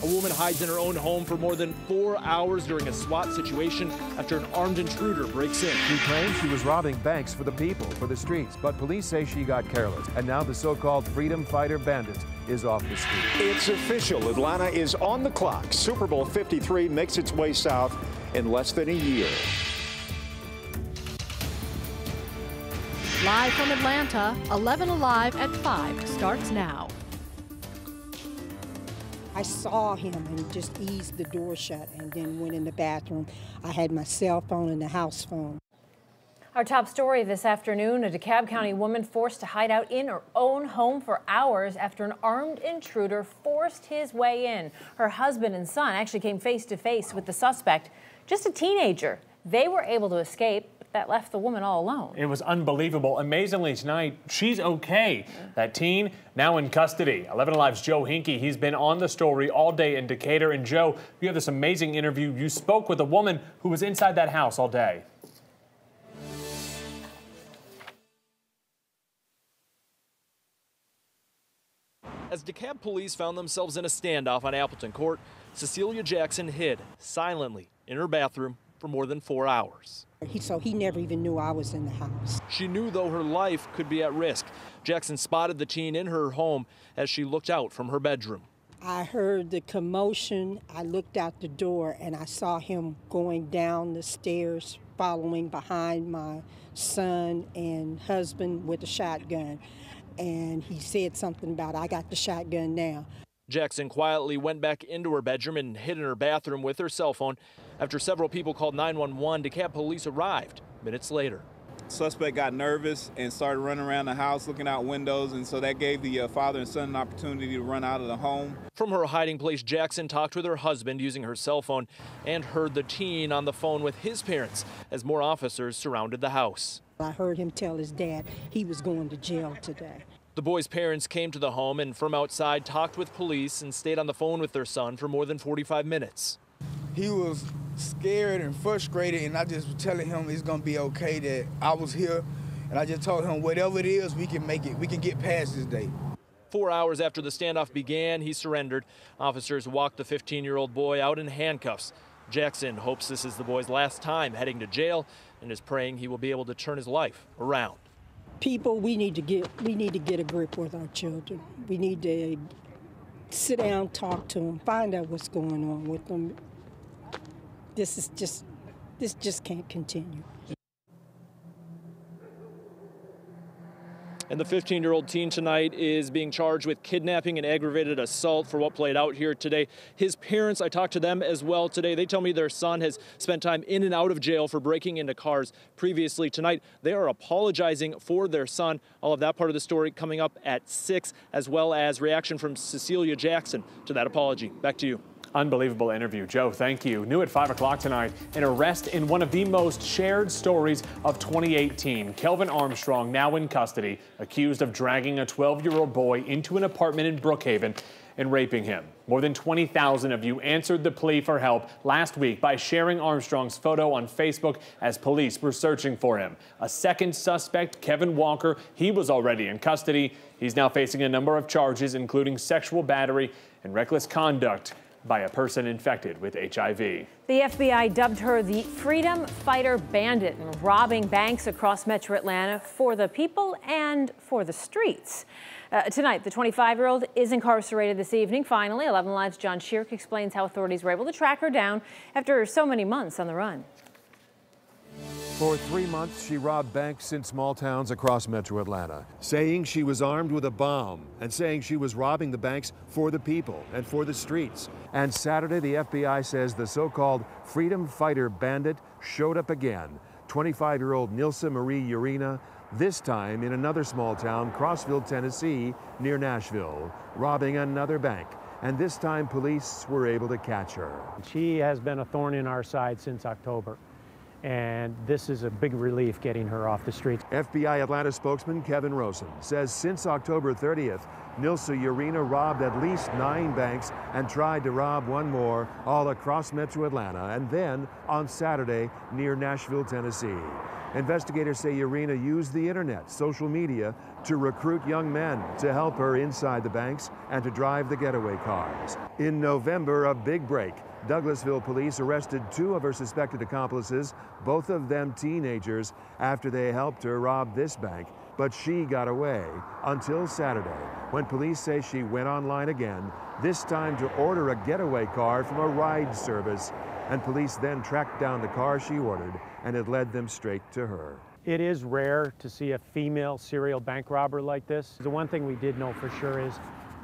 A woman hides in her own home for more than 4 hours during a SWAT situation after an armed intruder breaks in. She claims she was robbing banks for the people, for the streets, but police say she got careless. And now the so-called Freedom Fighter Bandit is off the street. It's official. Atlanta is on the clock. Super Bowl 53 makes its way south in less than a year. Live from Atlanta, 11Alive at 5 starts now. I saw him and just eased the door shut and then went in the bathroom. I had my cell phone and the house phone. Our top story this afternoon, a DeKalb County woman forced to hide out in her own home for hours after an armed intruder forced his way in. Her husband and son actually came face to face with the suspect, just a teenager. They were able to escape, but that left the woman all alone. It was unbelievable. Amazingly tonight, she's okay. That teen now in custody. 11Alive's Joe Hinkie, he's been on the story all day in Decatur. And Joe, you have this amazing interview. You spoke with a woman who was inside that house all day. As DeKalb police found themselves in a standoff on Appleton Court, Cecilia Jackson hid silently in her bathroom for more than 4 hours. So he never even knew I was in the house. She knew, though, her life could be at risk. Jackson spotted the teen in her home as she looked out from her bedroom. I heard the commotion. I looked out the door and I saw him going down the stairs, following behind my son and husband with a shotgun. And he said something about, "I got the shotgun now." Jackson quietly went back into her bedroom and hid in her bathroom with her cell phone. After several people called 911, DeKalb police arrived minutes later. Suspect got nervous and started running around the house looking out windows, and so that gave the father and son an opportunity to run out of the home. From her hiding place, Jackson talked with her husband using her cell phone and heard the teen on the phone with his parents as more officers surrounded the house. I heard him tell his dad he was going to jail today. The boy's parents came to the home and from outside talked with police and stayed on the phone with their son for more than 45 minutes. He was scared and frustrated, and I just was telling him it's gonna be okay, that I was here, and I just told him whatever it is, we can make it, we can get past this day. 4 hours after the standoff began, he surrendered. Officers walked the 15-year-old boy out in handcuffs. Jackson hopes this is the boy's last time heading to jail and is praying he will be able to turn his life around. People, we need to get a grip with our children. We need to sit down, talk to them, find out what's going on with them. This just can't continue. And the 15-year-old teen tonight is being charged with kidnapping and aggravated assault for what played out here today. His parents, I talked to them as well today. They tell me their son has spent time in and out of jail for breaking into cars previously. Tonight, they are apologizing for their son. All of that part of the story coming up at 6, as well as reaction from Cecilia Jackson to that apology. Back to you. Unbelievable interview. Joe, thank you. New at 5 o'clock tonight, an arrest in one of the most shared stories of 2018. Kelvin Armstrong now in custody, accused of dragging a 12-year-old boy into an apartment in Brookhaven and raping him. More than 20,000 of you answered the plea for help last week by sharing Armstrong's photo on Facebook as police were searching for him. A second suspect, Kevin Walker, he was already in custody. He's now facing a number of charges, including sexual battery and reckless conduct by a person infected with HIV. The FBI dubbed her the Freedom Fighter Bandit, robbing banks across Metro Atlanta for the people and for the streets. Tonight, the 25-year-old is incarcerated this evening. Finally, 11Alive's John Shirk explains how authorities were able to track her down after so many months on the run. For 3 months, she robbed banks in small towns across Metro Atlanta, saying she was armed with a bomb and saying she was robbing the banks for the people and for the streets. And Saturday, the FBI says the so-called Freedom Fighter Bandit showed up again. 25-year-old Nilsa Marie Urena, this time in another small town, Crossville, Tennessee, near Nashville, robbing another bank. And this time, police were able to catch her. She has been a thorn in our side since October. And this is a big relief getting her off the streets. FBI Atlanta spokesman Kevin Rosen says since October 30th, Nilsa Urena robbed at least 9 banks and tried to rob one more all across Metro Atlanta, and then on Saturday near Nashville, Tennessee. Investigators say Irina used the internet, social media, to recruit young men to help her inside the banks and to drive the getaway cars. In November, a big break. Douglasville police arrested 2 of her suspected accomplices, both of them teenagers, after they helped her rob this bank. But she got away until Saturday, when police say she went online again, this time to order a getaway car from a ride service. And police then tracked down the car she ordered, and it led them straight to her. It is rare to see a female serial bank robber like this. The one thing we did know for sure is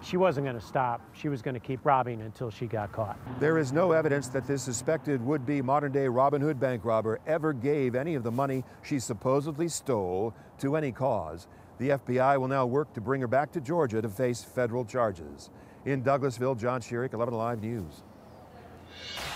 she wasn't going to stop. She was going to keep robbing until she got caught. There is no evidence that this suspected would-be modern-day Robin Hood bank robber ever gave any of the money she supposedly stole to any cause. The FBI will now work to bring her back to Georgia to face federal charges. In Douglasville, John Sherrick, 11Alive News.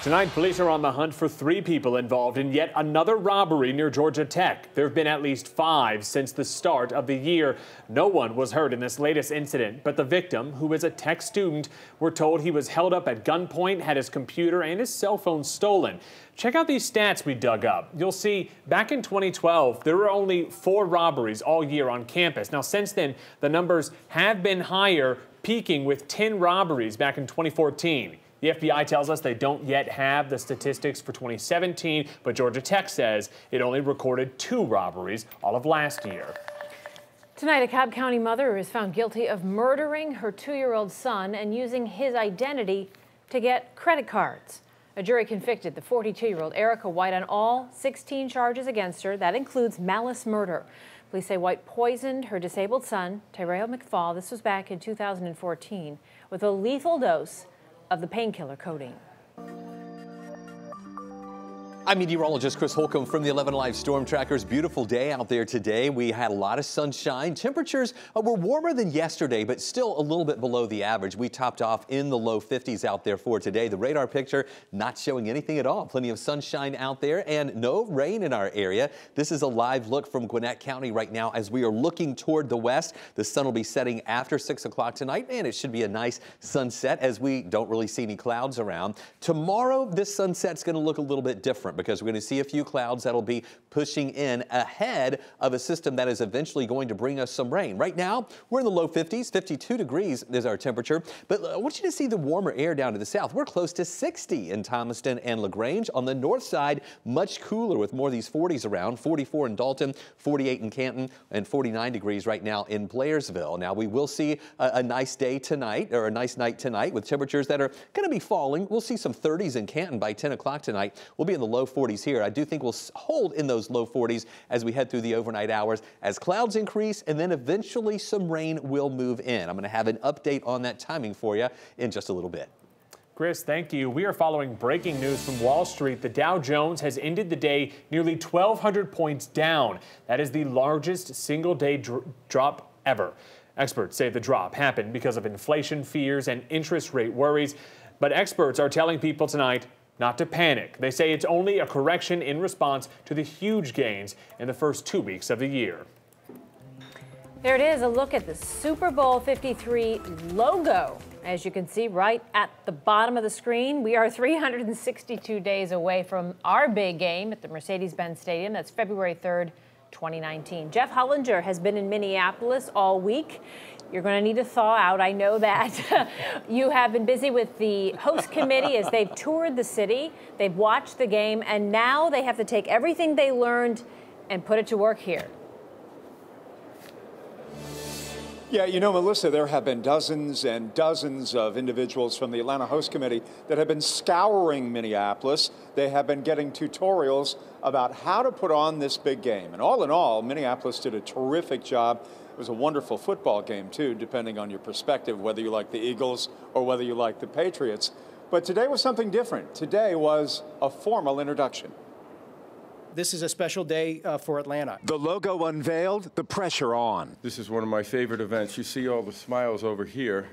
Tonight, police are on the hunt for 3 people involved in yet another robbery near Georgia Tech. There have been at least 5 since the start of the year. No one was hurt in this latest incident, but the victim, who is a Tech student, we're told he was held up at gunpoint, had his computer and his cell phone stolen. Check out these stats we dug up. You'll see back in 2012, there were only 4 robberies all year on campus. Now, since then, the numbers have been higher, peaking with 10 robberies back in 2014. The FBI tells us they don't yet have the statistics for 2017, but Georgia Tech says it only recorded 2 robberies all of last year. Tonight, a Cobb County mother is found guilty of murdering her 2-year-old son and using his identity to get credit cards. A jury convicted the 42-year-old Erica White on all 16 charges against her. That includes malice murder. Police say White poisoned her disabled son, Tyrell McFall, this was back in 2014, with a lethal dose of the painkiller codeine. I'm meteorologist Chris Holcomb from the 11Alive Storm Trackers. Beautiful day out there today. We had a lot of sunshine. Temperatures were warmer than yesterday, but still a little bit below the average. We topped off in the low 50s out there for today. The radar picture not showing anything at all. Plenty of sunshine out there and no rain in our area. This is a live look from Gwinnett County right now as we are looking toward the west. The sun will be setting after 6 o'clock tonight, and it should be a nice sunset as we don't really see any clouds around. Tomorrow, this sunset's going to look a little bit different, because we're going to see a few clouds that'll be pushing in ahead of a system that is eventually going to bring us some rain. Right now, we're in the low 50s, 52 degrees is our temperature, but I want you to see the warmer air down to the south. We're close to 60 in Thomaston and LaGrange. On the north side, much cooler with more of these 40s around, 44 in Dalton, 48 in Canton, and 49 degrees right now in Blairsville. Now, we will see a nice day tonight, or a nice night tonight, with temperatures that are going to be falling. We'll see some 30s in Canton by 10 o'clock tonight. We'll be in the low 40s here. I do think we'll hold in those low 40s as we head through the overnight hours as clouds increase, and then eventually some rain will move in. I'm going to have an update on that timing for you in just a little bit. Chris, thank you. We are following breaking news from Wall Street. The Dow Jones has ended the day nearly 1,200 points down. That is the largest single-day drop ever. Experts say the drop happened because of inflation fears and interest rate worries, but experts are telling people tonight not to panic. They say it's only a correction in response to the huge gains in the first 2 weeks of the year. There it is, a look at the Super Bowl 53 logo. As you can see right at the bottom of the screen, we are 362 days away from our big game at the Mercedes-Benz Stadium. That's February 3rd, 2019. Jeff Hullinger has been in Minneapolis all week. You're going to need to thaw out. I know that. You have been busy with the host committee as they've toured the city. They've watched the game, and now they have to take everything they learned and put it to work here. Yeah, you know, Melissa, there have been dozens and dozens of individuals from the Atlanta Host Committee that have been scouring Minneapolis. They have been getting tutorials about how to put on this big game. And all in all, Minneapolis did a terrific job. It was a wonderful football game, too, depending on your perspective, whether you like the Eagles or whether you like the Patriots. But today was something different. Today was a formal introduction. This is a special day for Atlanta. The logo unveiled, the pressure on. This is one of my favorite events. You see all the smiles over here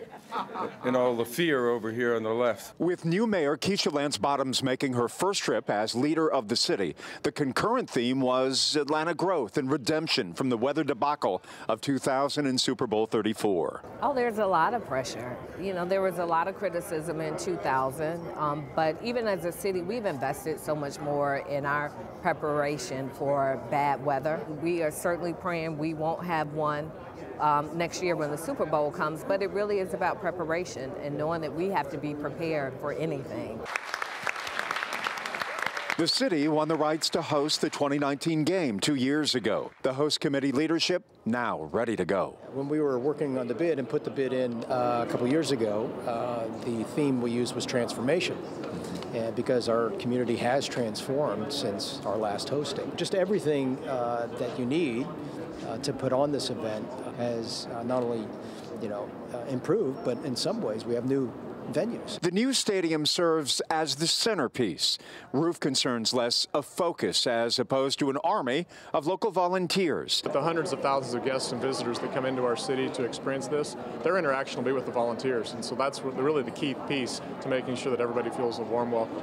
and all the fear over here on the left. With new mayor Keisha Lance Bottoms making her first trip as leader of the city, the concurrent theme was Atlanta growth and redemption from the weather debacle of 2000 and Super Bowl 34. Oh, there's a lot of pressure. You know, there was a lot of criticism in 2000, but even as a city, we've invested so much more in our preparation preparation for bad weather. We are certainly praying we won't have one next year when the Super Bowl comes, but it really is about preparation and knowing that we have to be prepared for anything. The city won the rights to host the 2019 game 2 years ago. The host committee leadership now ready to go. When we were working on the bid and put the bid in a couple years ago, the theme we used was transformation. And because our community has transformed since our last hosting. Just everything that you need to put on this event has not only, improved, but in some ways we have new venues. The new stadium serves as the centerpiece. Roof concerns less a focus as opposed to an army of local volunteers. The hundreds of thousands of guests and visitors that come into our city to experience this, their interaction will be with the volunteers. And so that's really the key piece to making sure that everybody feels a warm welcome.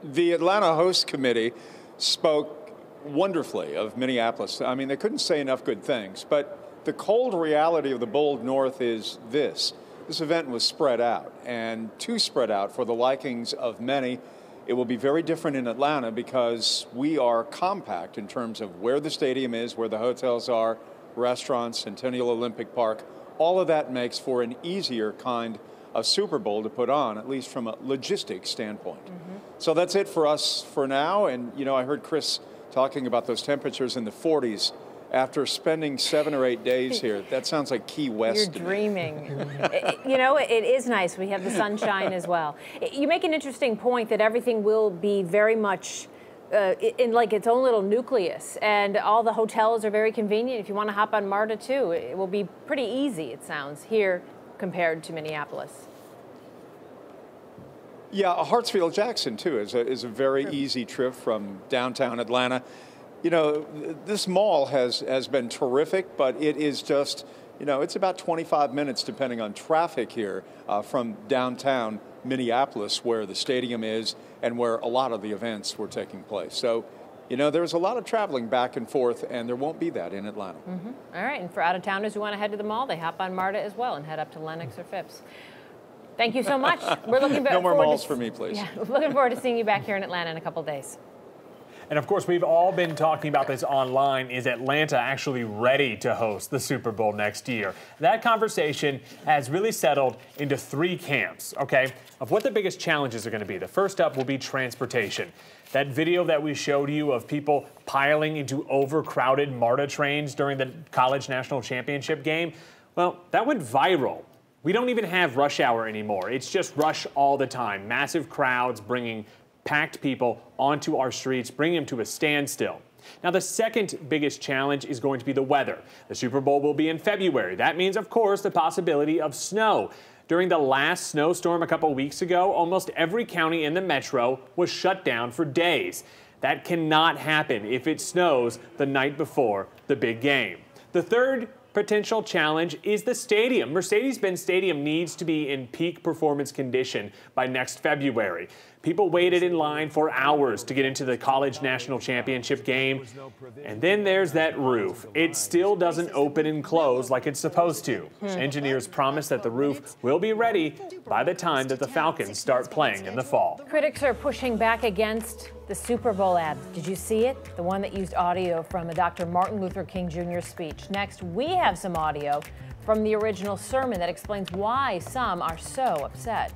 The Atlanta Host Committee spoke wonderfully of Minneapolis. I mean, they couldn't say enough good things, but the cold reality of the bold North is this. This event was spread out, and too spread out for the likings of many. It will be very different in Atlanta because we are compact in terms of where the stadium is, where the hotels are, restaurants, Centennial Olympic Park. All of that makes for an easier kind of Super Bowl to put on, at least from a logistics standpoint. So that's it for us for now, and I heard Chris talking about those temperatures in the 40s after spending 7 or 8 days here. That sounds like Key West. You're dreaming. It is nice. We have the sunshine as well. You make an interesting point that everything will be very much in like its own little nucleus, and all the hotels are very convenient. If you want to hop on MARTA too, it will be pretty easy, it sounds, here compared to Minneapolis. Yeah, Hartsfield-Jackson, too, is a very easy trip from downtown Atlanta. This mall has been terrific, but it is just, it's about 25 minutes, depending on traffic here, from downtown Minneapolis, where the stadium is and where a lot of the events were taking place. So, there's a lot of traveling back and forth, and there won't be that in Atlanta. All right, and for out-of-towners who want to head to the mall, they hop on MARTA as well and head up to Lenox or Phipps. Thank you so much. We're looking no more malls for me, please. Yeah, looking forward to seeing you back here in Atlanta in a couple days. And of course, we've all been talking about this online. Is Atlanta actually ready to host the Super Bowl next year? That conversation has really settled into 3 camps, okay, of what the biggest challenges are going to be. The first up will be transportation. That video that we showed you of people piling into overcrowded MARTA trains during the College National Championship game, well, that went viral. We don't even have rush hour anymore. It's just rush all the time. Massive crowds bringing packed people onto our streets, bringing them to a standstill. Now, the second biggest challenge is going to be the weather. The Super Bowl will be in February. That means, of course, the possibility of snow. During the last snowstorm a couple weeks ago, almost every county in the metro was shut down for days. That cannot happen if it snows the night before the big game. The third potential challenge is the stadium. Mercedes-Benz Stadium needs to be in peak performance condition by next February. People waited in line for hours to get into the College National Championship game. And then there's that roof. It still doesn't open and close like it's supposed to. Engineers promise that the roof will be ready by the time that the Falcons start playing in the fall. Critics are pushing back against the Super Bowl ad. Did you see it? The one that used audio from a Dr. Martin Luther King Jr. speech. Next, we have some audio from the original sermon that explains why some are so upset.